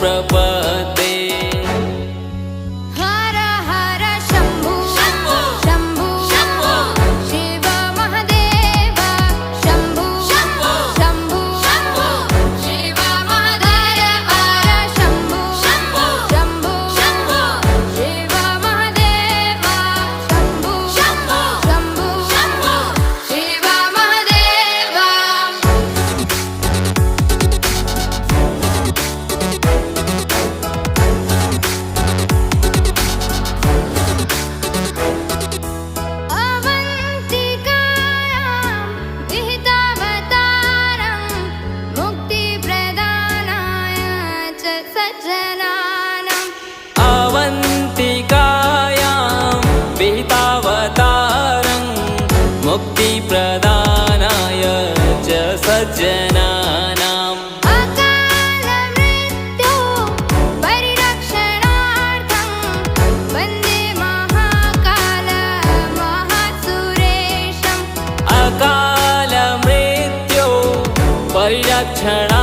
प्रपद्ये। हर हर शम्भो शम्भो शम्भो शम्भो शिव महादेव शम्भो शम्भो शम्भो शम्भो शिव महादेव हर शम्भो शम्भो शम्भो शम्भो शिव महादेव शम्भो शम्भो शम्भो शम्भो शिव महादेव। अवन्तिकायां विहितावतारं मुक्तिप्रदानाय च सज्जनानाम्। अवन्तिकायां विहितावतारं मुक्तिप्रदानाय च सज्जनानाम्। अकालमृत्यो परिरक्षणार्थं वन्दे महाकाल महासुरेशम्। अकालमृत्यो परिरक्षणार्थं